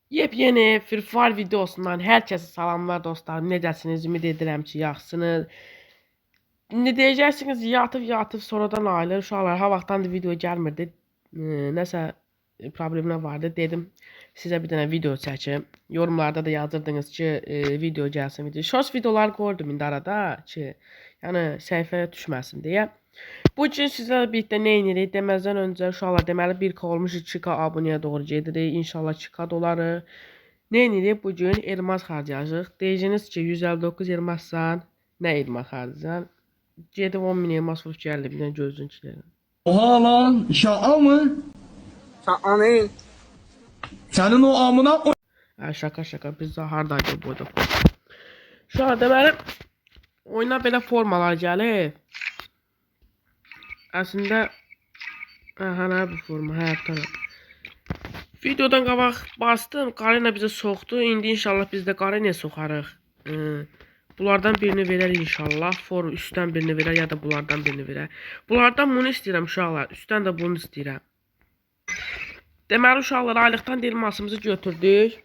Yepyeni Free Fire videosundan herkese salamlar dostlarım. Necəsiniz? Ümid edirəm ki, yaxşısınız. İndi deyəcəksiniz, yatıb sonradan ayılır. Uşaqlar, ha vaxtdan da video gəlmirdi. Nəsə problemlər vardı. Dedim sizə bir dənə video çəkim. Yorumlarda da yazırdınız ki, video gəlsin video. Shorts videolar qoydum indi arada ki, yəni səhifəyə düşməsin deyə. Bu gün sizlərlə birlikdə nə edirik? Deməzdən öncə uşaqlar, deməli 1K olmuş 2K abunəyə doğru gedirik. İnşallah 2K doları. Nə edirik? Bu gün elmas harcayacağıq. Deyəcəksiniz ki, 159 elmassan, nə elmas harcayacaksın? Gedib 10 min elmas vurub gəldi bir dənə gözün içinə. Oha lan şaka mı? Şaka ne? Senin o amına koy. Şaka biz daha hardaydı bu da. Şu an deməli oyuna belə formalar gəlir. Əslində nə bu forma? Tamam. Videodan qabaq bastım, Karina bizə soxdu. İndi inşallah biz də Karinaya soxarıq. Bunlardan birini verər inşallah. For üstdən birini verər ya da bunlardan birini verər. Bunlardan bunu istəyirəm uşaqlar. Üstdən də bunu istəyirəm. Deməli uşaqlar aylıqdan elmasımızı götürdük.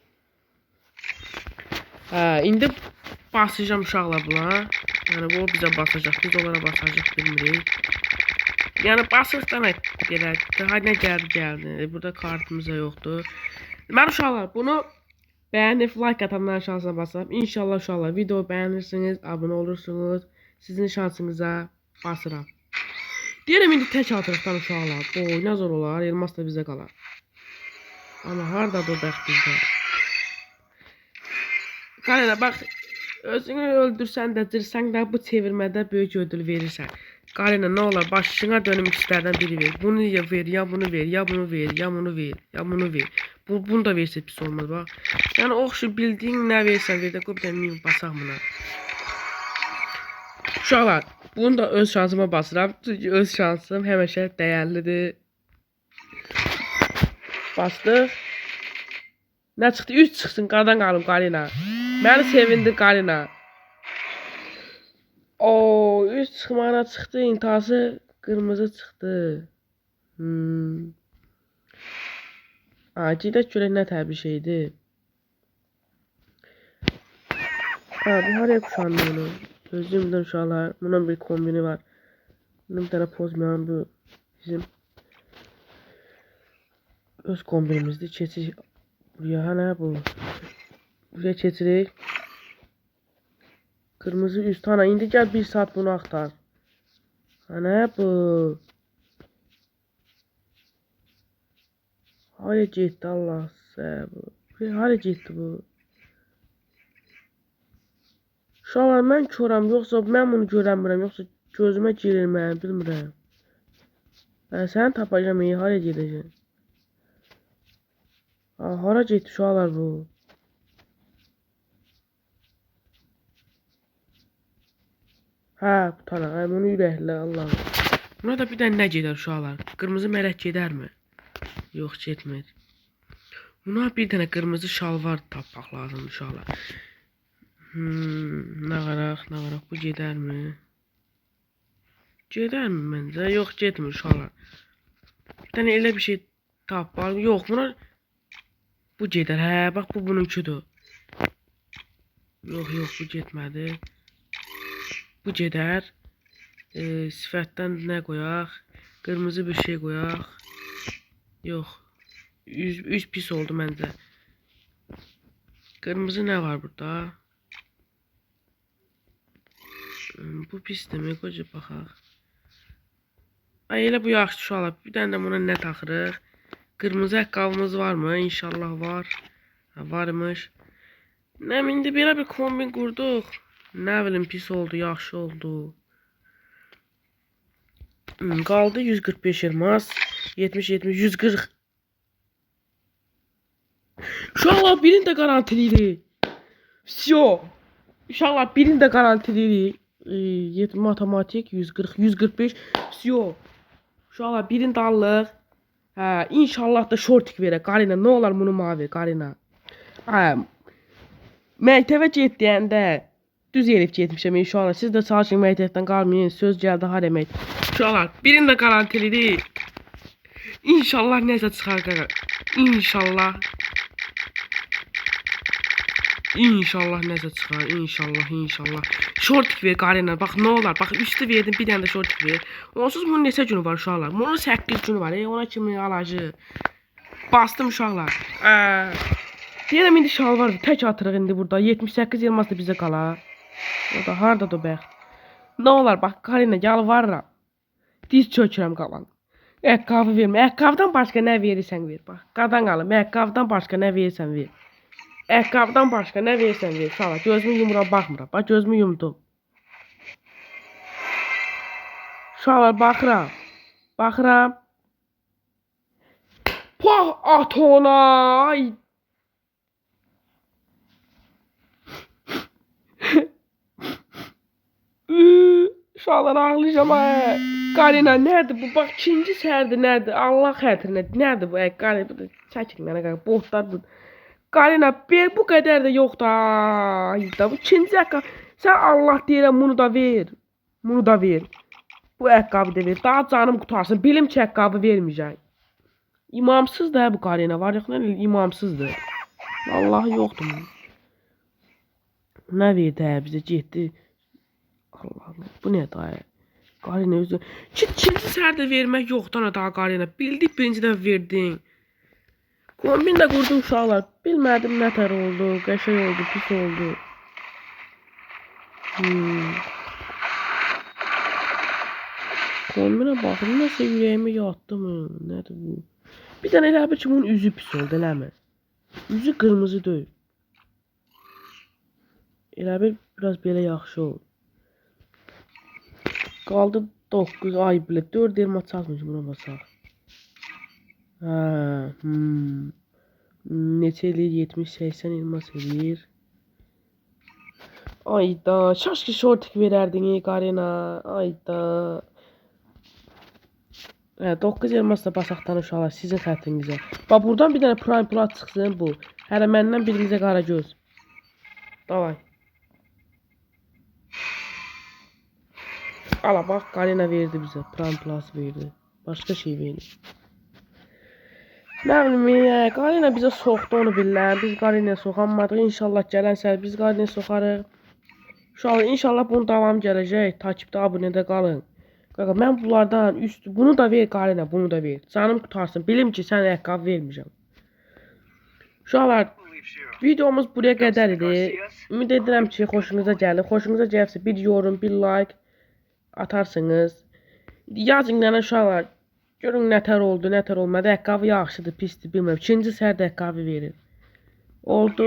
İndi basacağım uşaqlar buna. Yəni bu bizə basacaq. Biz onlara basacaq bilmirik. Yəni basıq demək belə. Daha nə gəldi. Burada kartımız da yoxdur. Deməli uşaqlar bunu bəyənib like atanların şansına basıram. İnşallah uşaqlar video bəyənirsiniz, abunə olursunuz. Sizin şansınıza basıram. Deyirəm indi tək atırıqdan uşaqlar. Oy nə zor olar. Elmas da bizə qalar. Amma hardadır o bəxt bizdə? Karina bax, özünü öldürsən də, dirsən də bu çevirmədə böyük ödül verirsən. Karina nə olar, başına dönüm ikisilərdən biri ver. Bunu ya ver, ya bunu ver, ya bunu ver, ya bunu ver, ya bunu ver. Bunu da versə pis olmaz bax. Yəni oxşu bildiyin nə versən ver də qoy bir dənə basaq buna. Uşaqlar, bunu da öz şansıma basıram. Çünki öz şansım həmişə dəyərlidir. Bastıq. Nə çıxdı? 3 çıxsın, qadan qalım Karina. Məni sevindir Karina. Oo, 3 çıxmana çıxdı, intihası qırmızı çıxdı. Gedək görək nə təbii şeydir. Bu haraya kuşandı bunu? Gözlüyümdən uşaqlar. Bunun bir kombini var. Bunun bir dənə pozmayan bu bizim öz kombinimizdir. Keçir buraya, nə bu? Buraya keçirik. Kırmızı üst ana. İndi gəl 1 saat bunu axtar. Nə bu? Hara getdi Allah səbr. Hara getdi bu? Uşaqlar mən körəm, yoxsa mən bunu görəmirəm, yoxsa gözümə girir mən, bilmirəm. Mən səni tapacağam, hara gedəcəm? Hara getdi uşaqlar bu? Bu tane, bunu ürəklə Allah'ım. Buna da bir dənə nə gedər uşaqlar? Qırmızı mələk gedərmi? Yox, getmir. Buna bir dənə qırmızı şalvar tapmaq lazım uşaqlar. Nə qaraq, bu gedərmi? Gedərmi məncə? Yox, getmir uşaqlar. Bir dənə elə bir şey tapaq. Yox, buna bu gedər. Bax bu bununkidir. Yox, bu getmədi. Bu gedər. Sifətdən nə qoyaq? Qırmızı bir şey qoyaq. Yox. Üz pis oldu məncə. Qırmızı nə var burada? Bu pis demək, qoca baxaq. Elə bu yaxşı uşaqlar. Bir dənə də buna nə taxırıq? Qırmızı ayaqqabımız varmı? İnşallah var. Varmış. Nə indi belə bir kombin qurduq. Nə bilim pis oldu, yaxşı oldu. Qaldı 145 elmas. 70, 140. Uşaqlar birini də garantiləyirik. Всё. Uşaqlar birini də garantiləyirik. Matematik 140, 145. Всё. Uşaqlar birini də alırıq. İnşallah da şortik verək. Karina nə olar bunu mavi Karina. Məktəbə get deyəndə düz yerib getmişəm inşallah. Siz də çalışın məktəbdən qalmayın. Söz gəldi ha demək. Uşaqlar birini də garantiləyirik. İnşallah nəsə çıxar. İnşallah. İnşallah nəsə çıxar. İnşallah. Şortik ver Qarina. Bax nə olar? Bax üstü verdim, bir dənə də şortik ver. Onsuz bunun neçə günü var uşaqlar? Bunun 8 günü var. Ona kimi alacı. Bastım uşaqlar. Deyirəm indi şalvar tək atırıq indi burada. 78 elmas da bizə qalar. O da hardadır bəxt. Nə olar? Bax Qarina yalvarıram. Diz çökürəm qalan. Ayaqqabı vermə. Ayaqqabıdan başqa nə verirsən ver. Bax qadan qalım. Ayaqqabıdan başqa nə verirsən ver. Ayaqqabıdan başqa nə verirsən ver. Uşaqlar gözümü yumuram baxmıram. Bax gözümü yumdum. Uşaqlar baxıram. Pah at ona. Ay. Uşaqlar ağlayacağım ay. Qarina nədir bu? Bax ikinci sərdir nədir? Allah xətrinə nədir bu? Qarina bu da çəkin mənə qaqa. Botlar bu. Qarina bu qədər də yoxdur. Ay da bu ikinci ayaqqabı. Sən Allah deyirəm bunu da ver. Bunu da ver. Bu ayaqqabı da ver. Daha canım qutarsın. Bilim ki ayaqqabı verməyəcək. İmamsız da bu Qarina var yox nə imamsızdır. Vallahi yoxdur. Nə verdi hə bizə getdi. Allah bu nə daha? Qarina özü. İkinci sərdə vermək yoxdan daha Qarina. Bildik birinci də verdin. Kombin də qurdum uşaqlar. Bilmədim nətər oldu, qəşəng oldu, pis oldu. Kombinə baxın, nəsə ürəyimə yatdı mı? Nədir bu? Bir dənə elə bir ki bunun üzü pis oldu, eləmi? Üzü qırmızı deyil. Elə bir biraz belə yaxşı oldu. Qaldı 9 ay bilə 4 elma çatmış buna basaq. Neçə eləyir? 70-80 elmas eləyir. Ayda, şaşkı şortik verərdin Qarina. Ayda. 9 elmas da basaqdan uşaqlar sizin xətrinizə. Bax buradan bir dənə prime plat çıxsın bu. Hələ məndən birinizə qara göz. Davay. Ala bax Qarina verdi bizə. Prime Plus verdi. Başqa şey verdi. Nə bilim, Qarina bizə soxdu onu bilirlər. Biz Qarinaya soxanmadıq. İnşallah gələn sər biz Qarinaya soxarıq. İnşallah bunun davamı gələcək. Takipdə abunədə qalın. Qaqa mən bunlardan bunu da ver Qarina, bunu da ver. Canım qutarsın. Bilim ki sən ayaqqabı verməyəcəm. Uşaqlar videomuz buraya qədər idi. Ümid edirəm ki xoşunuza gəlir. Xoşunuza gəlsə bir yorum, bir like atarsınız. Yazın mənə uşaqlar. Görün nətər oldu, nətər olmadı. Ayaqqabı yaxşıdır, pisdir, bilmirəm. İkinci sərdə ayaqqabı verir. Oldu.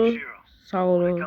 Sağ olun.